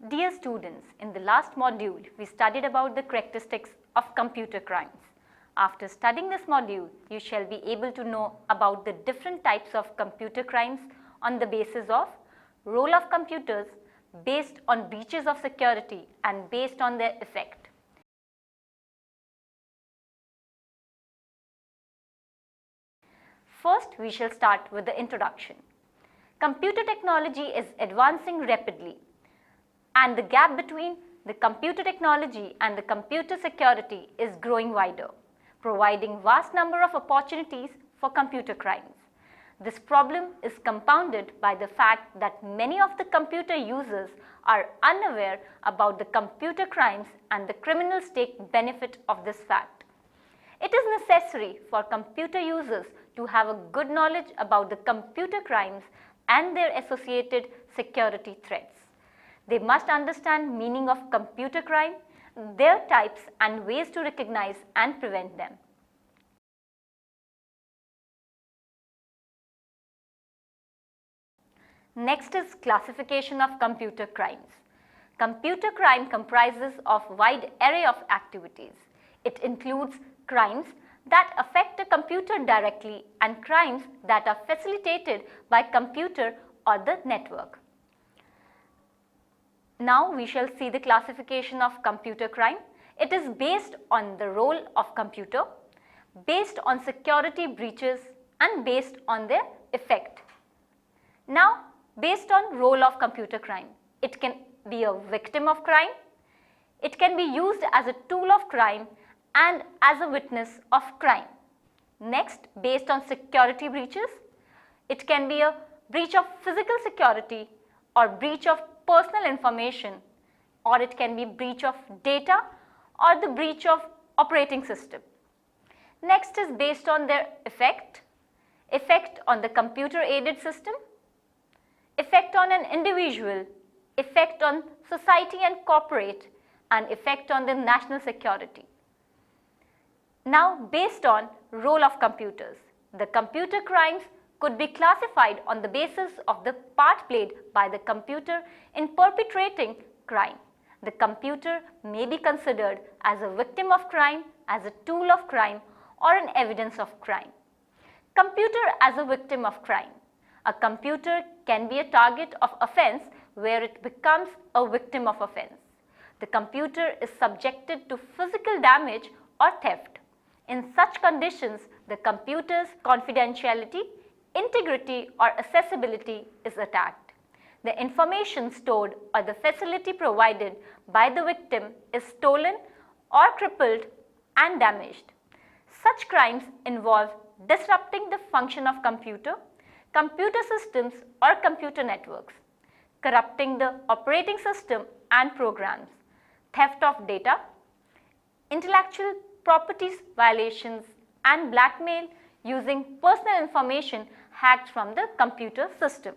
Dear students, in the last module, we studied about the characteristics of computer crimes. After studying this module, you shall be able to know about the different types of computer crimes on the basis of role of computers, based on breaches of security and based on their effect. First, we shall start with the introduction. Computer technology is advancing rapidly, and the gap between the computer technology and the computer security is growing wider, providing vast number of opportunities for computer crimes. This problem is compounded by the fact that many of the computer users are unaware about the computer crimes and the criminals take benefit of this fact. It is necessary for computer users to have a good knowledge about the computer crimes and their associated security threats. They must understand meaning of computer crime, their types and ways to recognize and prevent them. Next is classification of computer crimes. Computer crime comprises of a wide array of activities. It includes crimes that affect a computer directly and crimes that are facilitated by computer or the network. Now we shall see the classification of computer crime. It is based on the role of computer, based on security breaches and based on their effect. Now, based on role of computer crime, it can be a victim of crime, it can be used as a tool of crime and as a witness of crime. Next, based on security breaches, it can be a breach of physical security or breach of personal information, or it can be breach of data or the breach of operating system. Next is based on their effect on the computer aided system, effect on an individual, effect on society and corporate, and effect on the national security. Now, based on role of computers, the computer crimes could be classified on the basis of the part played by the computer in perpetrating crime. The computer may be considered as a victim of crime, as a tool of crime, or an evidence of crime. Computer as a victim of crime. A computer can be a target of offense where it becomes a victim of offense. The computer is subjected to physical damage or theft. In such conditions, the computer's confidentiality, integrity or accessibility is attacked. The information stored or the facility provided by the victim is stolen or crippled and damaged. Such crimes involve disrupting the function of computer systems or computer networks, corrupting the operating system and programs, theft of data, intellectual properties violations and blackmail using personal information hacked from the computer system.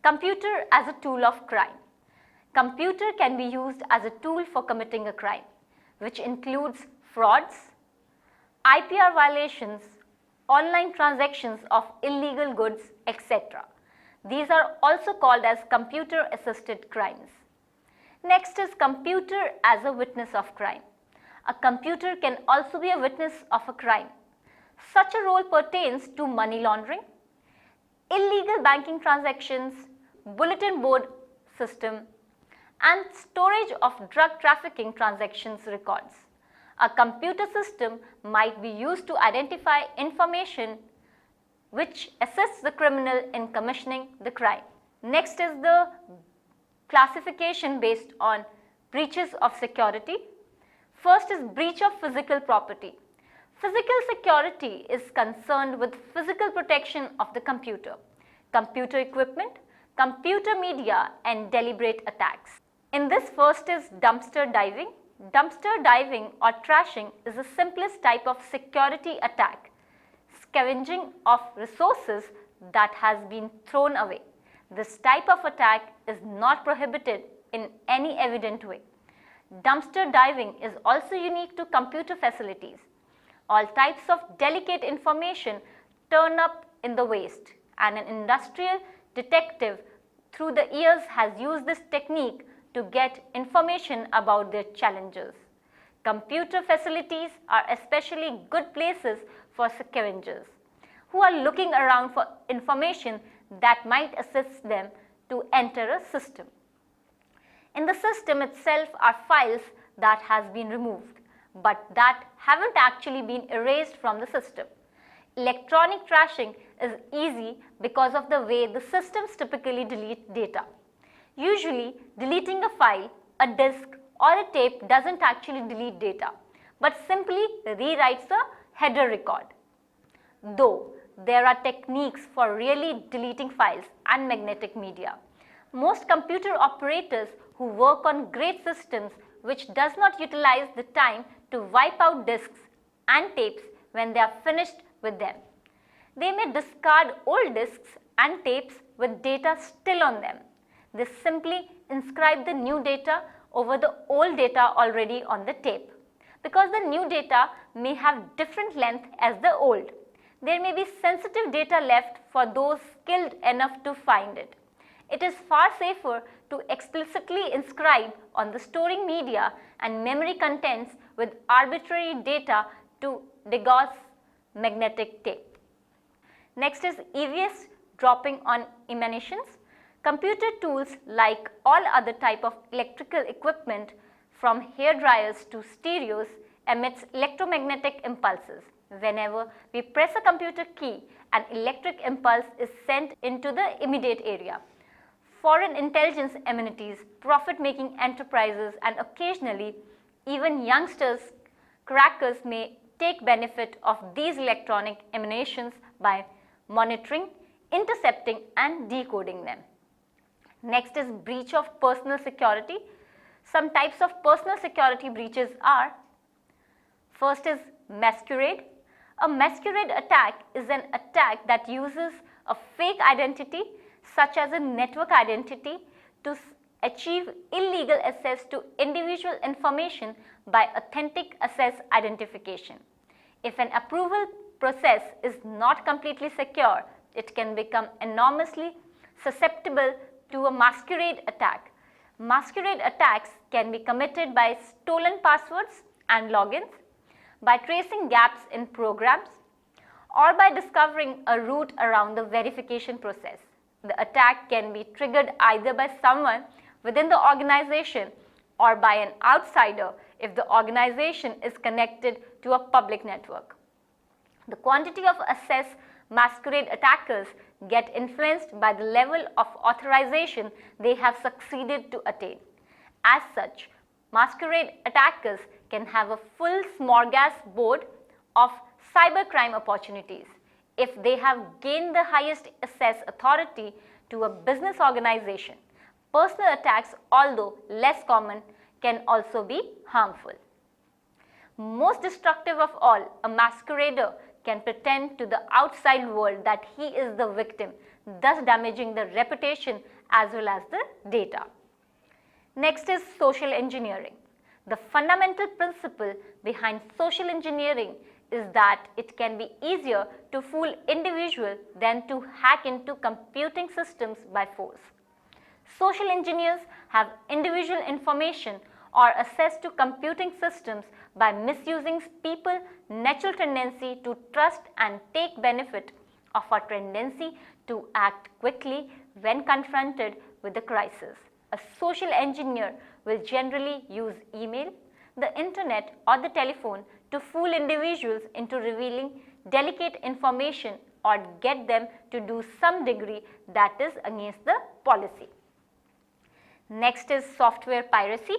Computer as a tool of crime. Computer can be used as a tool for committing a crime, which includes frauds, IPR violations, online transactions of illegal goods, etc. These are also called as computer assisted crimes. Next is computer as a witness of crime. A computer can also be a witness of a crime. Such a role pertains to money laundering, illegal banking transactions, bulletin board system, and storage of drug trafficking transactions records. A computer system might be used to identify information which assists the criminal in commissioning the crime. Next is the classification based on breaches of security. First is breach of physical property. Physical security is concerned with physical protection of the computer, computer equipment, computer media and deliberate attacks. In this, first is dumpster diving. Dumpster diving or trashing is the simplest type of security attack, scavenging of resources that has been thrown away. This type of attack is not prohibited in any evident way. Dumpster diving is also unique to computer facilities. All types of delicate information turn up in the waste, and an industrial detective through the years has used this technique to get information about their challengers. Computer facilities are especially good places for scavengers who are looking around for information that might assist them to enter a system. In the system itself are files that has been removed, but that haven't actually been erased from the system. Electronic trashing is easy because of the way the systems typically delete data. Usually, deleting a file, a disk, or a tape doesn't actually delete data, but simply rewrites a header record. Though there are techniques for really deleting files and magnetic media, most computer operators who work on great systems which does not utilize the time to wipe out disks and tapes when they are finished with them. They may discard old disks and tapes with data still on them. They simply inscribe the new data over the old data already on the tape. Because the new data may have different length as the old, there may be sensitive data left for those skilled enough to find it. It is far safer to explicitly inscribe on the storing media and memory contents with arbitrary data to degauss magnetic tape. Next is EVS dropping on emanations. Computer tools, like all other type of electrical equipment from hair dryers to stereos, emits electromagnetic impulses. Whenever we press a computer key, an electric impulse is sent into the immediate area. Foreign intelligence amenities, profit-making enterprises, and occasionally even youngsters, crackers may take benefit of these electronic emanations by monitoring, intercepting, and decoding them. Next is breach of personal security. Some types of personal security breaches are: first is masquerade. A masquerade attack is an attack that uses a fake identity such as a network identity to achieve illegal access to individual information by authentic access identification. If an approval process is not completely secure, it can become enormously susceptible to a masquerade attack. Masquerade attacks can be committed by stolen passwords and logins, by tracing gaps in programs, or by discovering a route around the verification process. The attack can be triggered either by someone within the organization or by an outsider if the organization is connected to a public network. The quantity of access masquerade attackers get influenced by the level of authorization they have succeeded to attain. As such, masquerade attackers can have a full smorgasbord of cybercrime opportunities. If they have gained the highest access authority to a business organization, personal attacks, although less common, can also be harmful. Most destructive of all, a masquerader can pretend to the outside world that he is the victim, thus damaging the reputation as well as the data. Next is social engineering. The fundamental principle behind social engineering is that it can be easier to fool individuals than to hack into computing systems by force. Social engineers have individual information or access to computing systems by misusing people's natural tendency to trust and take benefit of a tendency to act quickly when confronted with a crisis. A social engineer will generally use email, the internet, or the telephone to fool individuals into revealing delicate information or get them to do some degree that is against the policy. Next is software piracy.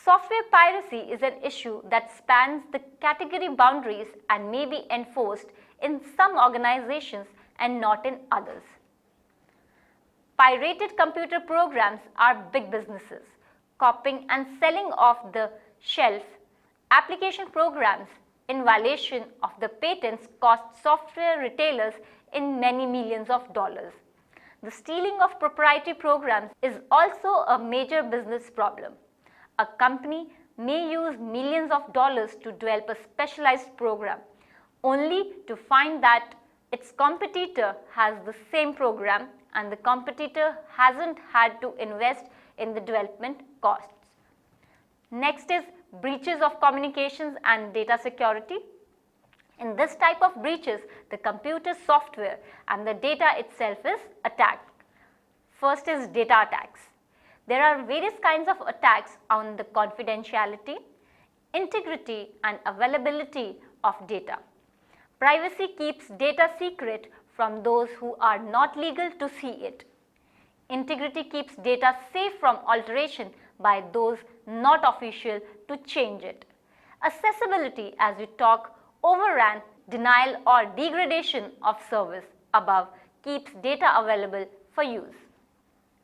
Software piracy is an issue that spans the category boundaries and may be enforced in some organizations and not in others. Pirated computer programs are big businesses. Copying and selling off the shelf application programs in violation of the patents cost software retailers in many millions of dollars. The stealing of proprietary programs is also a major business problem. A company may use millions of dollars to develop a specialized program, only to find that its competitor has the same program and the competitor hasn't had to invest in the development costs. Next is breaches of communications and data security. In this type of breaches, the computer software and the data itself is attacked. First is data attacks. There are various kinds of attacks on the confidentiality, integrity and availability of data. Privacy keeps data secret from those who are not legal to see it. Integrity keeps data safe from alteration by those not official to change it. Accessibility, as we talk, overran, denial or degradation of service above keeps data available for use.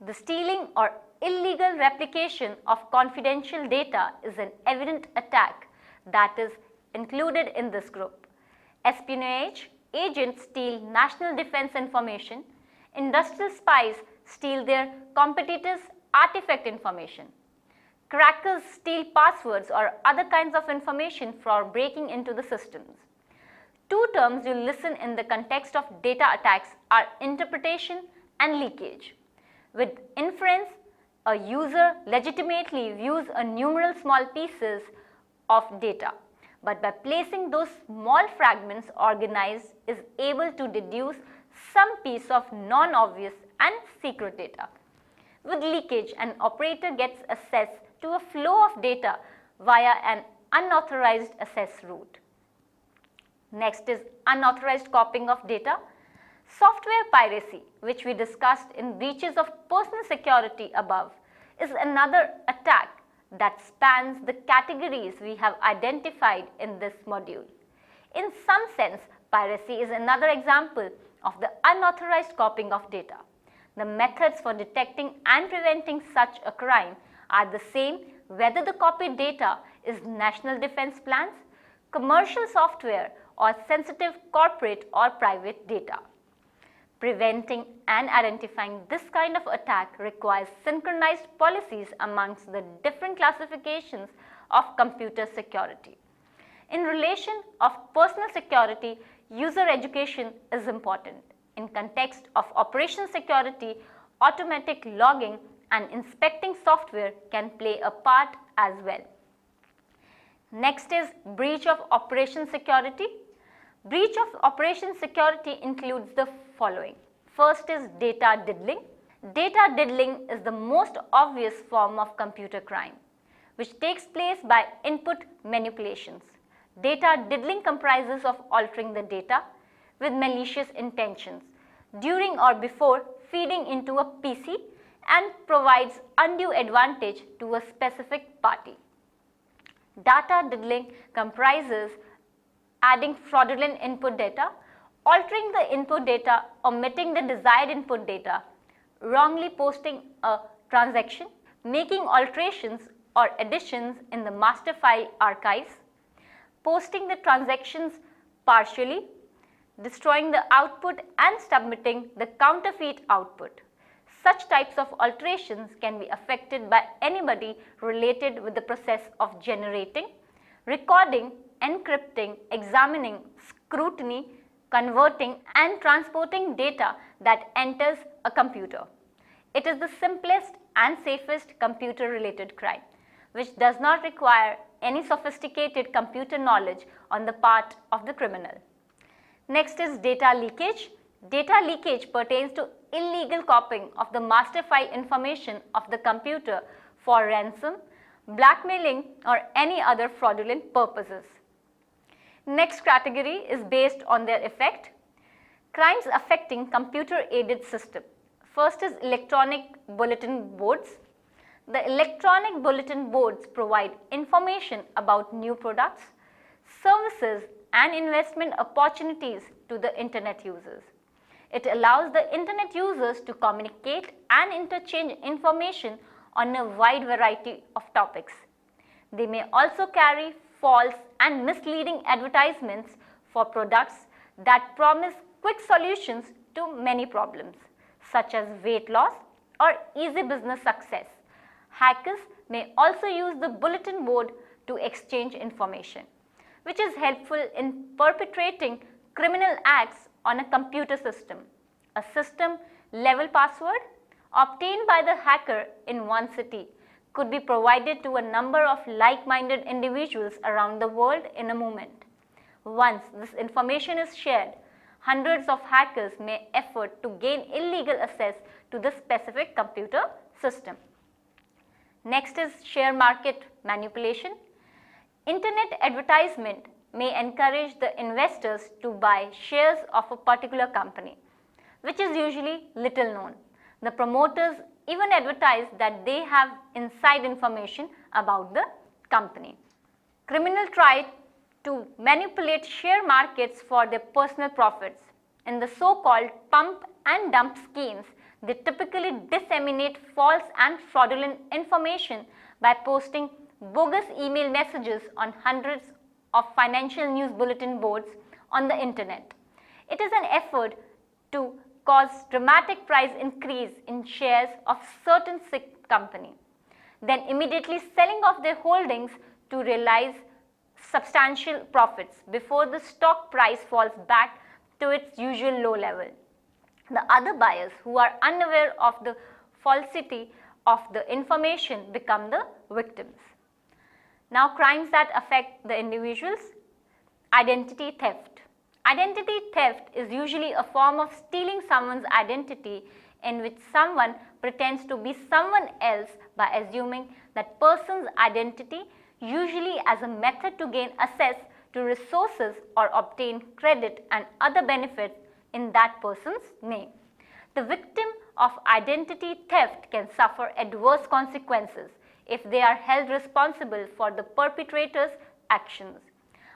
The stealing or illegal replication of confidential data is an evident attack that is included in this group. Espionage agents steal national defense information. Industrial spies steal their competitors' artifact information. Crackers steal passwords or other kinds of information for breaking into the systems. Two terms you listen in the context of data attacks are interpretation and leakage. With inference, a user legitimately views a numeral small pieces of data, but by placing those small fragments organized is able to deduce some piece of non-obvious and secret data. With leakage, an operator gets access to a flow of data via an unauthorized access route. Next is unauthorized copying of data. Software piracy, which we discussed in breaches of personal security above, is another attack that spans the categories we have identified in this module. In some sense, piracy is another example of the unauthorized copying of data. The methods for detecting and preventing such a crime are the same whether the copied data is national defense plans, commercial software, or sensitive corporate or private data. Preventing and identifying this kind of attack requires synchronized policies amongst the different classifications of computer security. In relation of personal security, user education is important. In context of operation security, automatic logging and inspecting software can play a part as well. Next is breach of operation security. Breach of operation security includes the following. First is data diddling. Data diddling is the most obvious form of computer crime, which takes place by input manipulations. Data diddling comprises of altering the data with malicious intentions during or before feeding into a PC and provides undue advantage to a specific party. Data diddling comprises adding fraudulent input data, altering the input data, omitting the desired input data, wrongly posting a transaction, making alterations or additions in the master file archives, posting the transactions partially, destroying the output and submitting the counterfeit output. Such types of alterations can be affected by anybody related with the process of generating, recording, encrypting, examining, scrutiny, converting and transporting data that enters a computer. It is the simplest and safest computer-related crime, which does not require any sophisticated computer knowledge on the part of the criminal. Next is data leakage. Data leakage pertains to illegal copying of the master file information of the computer for ransom, blackmailing or any other fraudulent purposes. Next category is based on their effect. Crimes affecting computer-aided system. First is electronic bulletin boards. The electronic bulletin boards provide information about new products, services and investment opportunities to the internet users. It allows the internet users to communicate and interchange information on a wide variety of topics. They may also carry false and misleading advertisements for products that promise quick solutions to many problems, such as weight loss or easy business success. Hackers may also use the bulletin board to exchange information, which is helpful in perpetrating criminal acts on a computer system. A system level password obtained by the hacker in one city could be provided to a number of like-minded individuals around the world in a moment. Once this information is shared, hundreds of hackers may effort to gain illegal access to the specific computer system. Next is share market manipulation. Internet advertisement may encourage the investors to buy shares of a particular company, which is usually little known. The promoters even advertise that they have inside information about the company. Criminals try to manipulate share markets for their personal profits. In the so-called pump and dump schemes, they typically disseminate false and fraudulent information by posting bogus email messages on hundreds of financial news bulletin boards on the internet. It is an effort to cause dramatic price increase in shares of certain company, then immediately selling off their holdings to realize substantial profits before the stock price falls back to its usual low level. The other buyers who are unaware of the falsity of the information become the victims. Now, crimes that affect the individuals. Identity theft. Identity theft is usually a form of stealing someone's identity in which someone pretends to be someone else by assuming that person's identity, usually as a method to gain access to resources or obtain credit and other benefits in that person's name. The victim of identity theft can suffer adverse consequences if they are held responsible for the perpetrator's actions.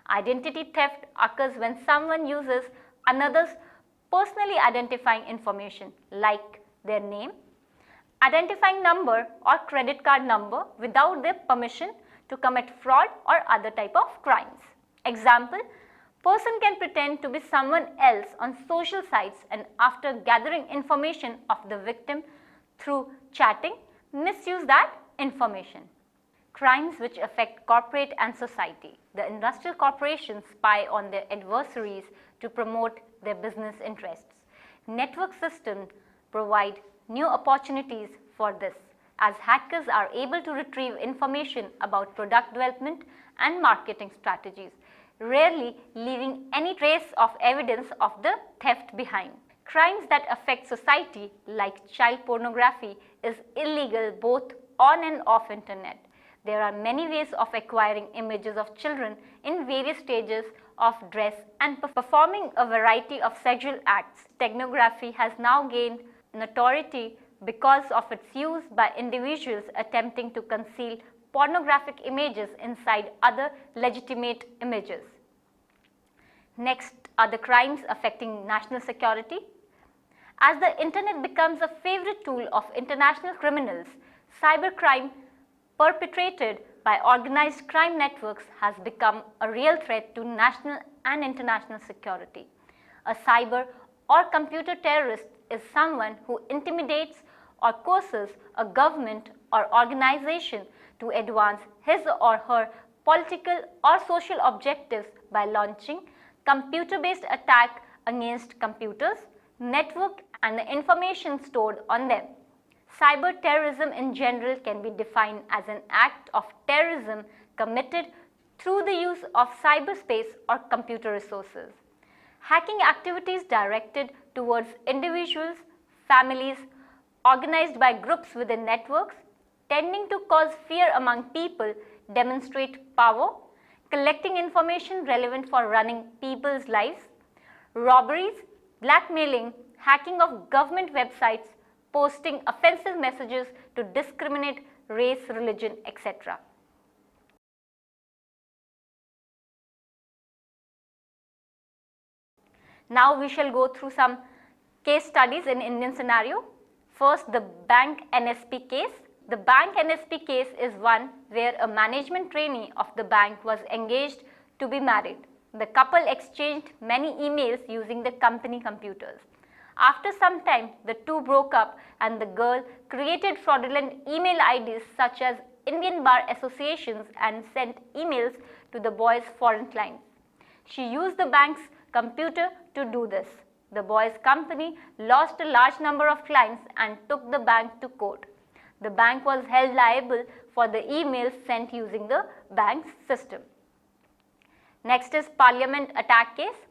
Identity theft occurs when someone uses another's personally identifying information like their name, identifying number or credit card number without their permission to commit fraud or other type of crimes. Example, person can pretend to be someone else on social sites and after gathering information of the victim through chatting, misuse that information. Crimes which affect corporate and society. The industrial corporations spy on their adversaries to promote their business interests. Network systems provide new opportunities for this, as hackers are able to retrieve information about product development and marketing strategies, rarely leaving any trace of evidence of the theft behind. Crimes that affect society like child pornography is illegal both on and off internet. There are many ways of acquiring images of children in various stages of dress and performing a variety of sexual acts. Pornography has now gained notoriety because of its use by individuals attempting to conceal pornographic images inside other legitimate images. Next are the crimes affecting national security. As the internet becomes a favorite tool of international criminals, cybercrime perpetrated by organized crime networks has become a real threat to national and international security. A cyber or computer terrorist is someone who intimidates or coerces a government or organization to advance his or her political or social objectives by launching computer-based attack against computers, network and the information stored on them. Cyber terrorism in general can be defined as an act of terrorism committed through the use of cyberspace or computer resources. Hacking activities directed towards individuals, families, organized by groups within networks, tending to cause fear among people, demonstrate power, collecting information relevant for running people's lives, robberies, blackmailing, hacking of government websites, posting offensive messages to discriminate race, religion, etc. Now we shall go through some case studies in Indian scenario. First, the bank NSP case. The bank NSP case is one where a management trainee of the bank was engaged to be married. The couple exchanged many emails using the company computers. After some time, the two broke up and the girl created fraudulent email IDs such as Indian bar associations and sent emails to the boy's foreign clients. She used the bank's computer to do this. The boys' company lost a large number of clients and took the bank to court. The bank was held liable for the emails sent using the bank's system. Next is Parliament attack case.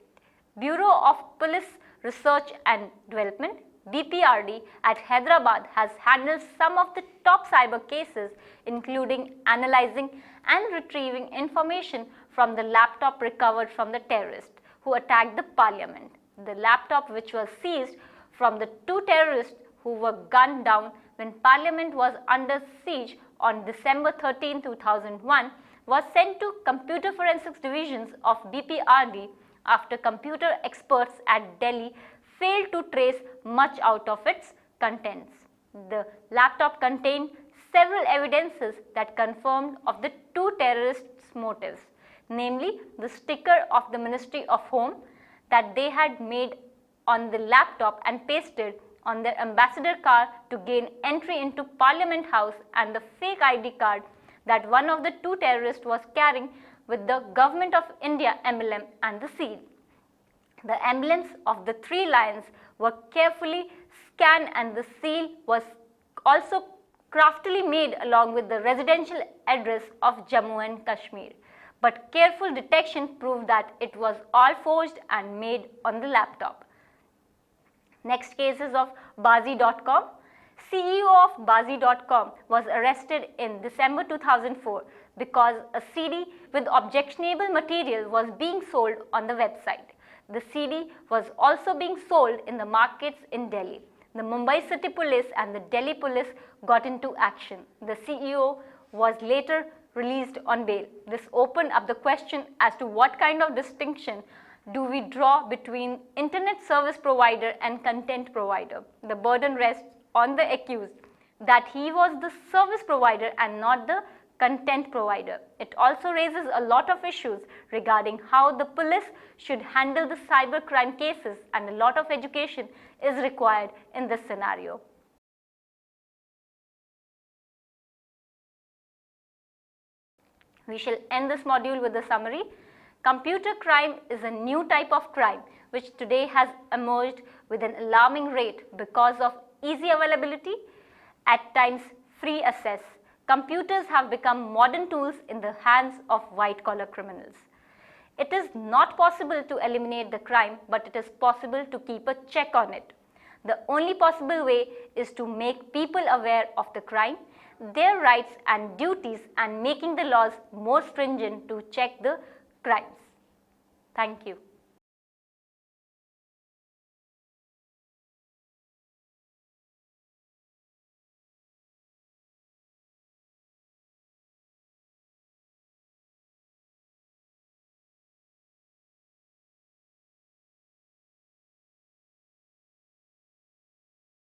Bureau of Police Research and Development BPRD at Hyderabad has handled some of the top cyber cases, including analyzing and retrieving information from the laptop recovered from the terrorists who attacked the parliament. The laptop, which was seized from the two terrorists who were gunned down when parliament was under siege on December 13, 2001, was sent to Computer Forensics Divisions of BPRD after computer experts at Delhi failed to trace much out of its contents. The laptop contained several evidences that confirmed of the two terrorists' motives, namely the sticker of the Ministry of Home that they had made on the laptop and pasted on their ambassador car to gain entry into Parliament House, and the fake ID card that one of the two terrorists was carrying with the Government of India emblem and the seal. The emblems of the three lions were carefully scanned and the seal was also craftily made along with the residential address of Jammu and Kashmir. But careful detection proved that it was all forged and made on the laptop. Next case is of Bazi.com. CEO of Bazi.com was arrested in December 2004 because a CD with objectionable material was being sold on the website. The CD was also being sold in the markets in Delhi. The Mumbai City Police and the Delhi Police got into action. The CEO was later released on bail. This opened up the question as to what kind of distinction do we draw between internet service provider and content provider. The burden rests on the accused that he was the service provider and not the content provider. It also raises a lot of issues regarding how the police should handle the cyber crime cases, and a lot of education is required in this scenario. We shall end this module with a summary. Computer crime is a new type of crime which today has emerged with an alarming rate because of easy availability, at times free access. Computers have become modern tools in the hands of white-collar criminals. It is not possible to eliminate the crime, but it is possible to keep a check on it. The only possible way is to make people aware of the crime, their rights and duties, and making the laws more stringent to check the crimes. Thank you.